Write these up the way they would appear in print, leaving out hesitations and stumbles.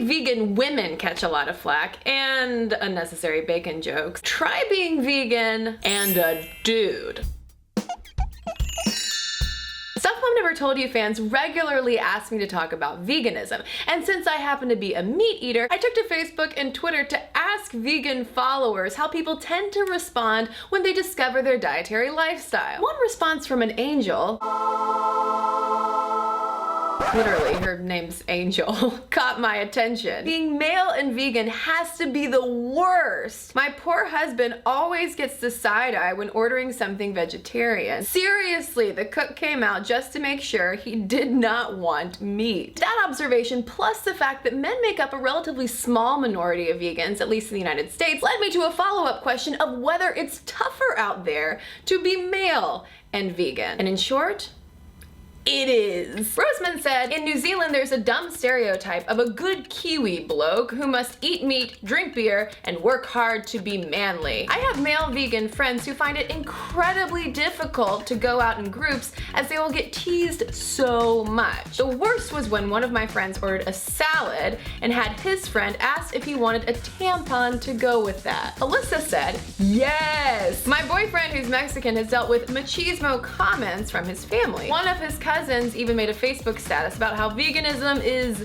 vegan women catch a lot of flack and unnecessary bacon jokes. Try being vegan and a dude. Stuff Mom Never Told You fans regularly ask me to talk about veganism, and since I happen to be a meat eater, I took to Facebook and Twitter to ask vegan followers how people tend to respond when they discover their dietary lifestyle. One response from an angel, literally, her name's Angel, caught my attention. Being male and vegan has to be the worst. My poor husband always gets the side eye when ordering something vegetarian. Seriously, the cook came out just to make sure he did not want meat. That observation, plus the fact that men make up a relatively small minority of vegans, at least in the United States, led me to a follow-up question of whether it's tougher out there to be male and vegan. And in short, it is. Roseman said, in New Zealand there's a dumb stereotype of a good Kiwi bloke who must eat meat, drink beer, and work hard to be manly. I have male vegan friends who find it incredibly difficult to go out in groups as they will get teased so much. The worst was when one of my friends ordered a salad and had his friend ask if he wanted a tampon to go with that. Alyssa said, yes! My boyfriend who's Mexican has dealt with machismo comments from his family. One of his cousins even made a Facebook status about how veganism is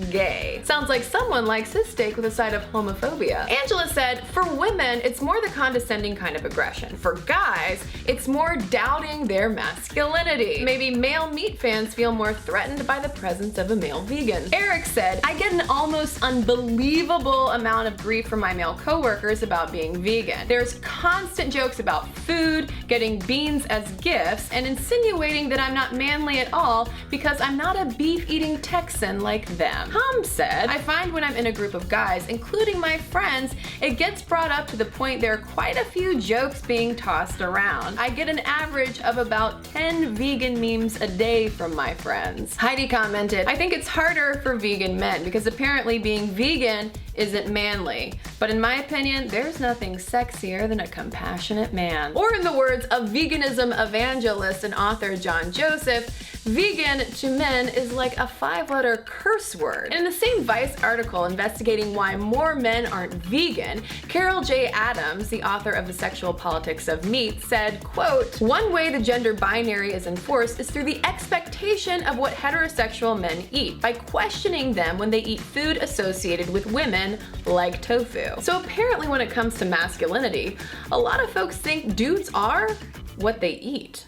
gay. Sounds like someone likes his steak with a side of homophobia. Angela said, for women, it's more the condescending kind of aggression. For guys, it's more doubting their masculinity. Maybe male meat fans feel more threatened by the presence of a male vegan. Eric said, I get an almost unbelievable amount of grief from my male coworkers about being vegan. There's constant jokes about food, getting beans as gifts, and insinuating that I'm not manly at all because I'm not a beef-eating Texan like them. Tom said, I find when I'm in a group of guys, including my friends, it gets brought up to the point there are quite a few jokes being tossed around. I get an average of about 10 vegan memes a day from my friends. Heidi commented, I think it's harder for vegan men because apparently being vegan isn't manly. But in my opinion, there's nothing sexier than a compassionate man. Or in the words of veganism evangelist and author John Joseph, vegan to men is like a 5-letter curse word. And in the same Vice article investigating why more men aren't vegan, Carol J. Adams, the author of The Sexual Politics of Meat, said, quote, one way the gender binary is enforced is through the expectation of what heterosexual men eat, by questioning them when they eat food associated with women, like tofu. So apparently when it comes to masculinity, a lot of folks think dudes are what they eat.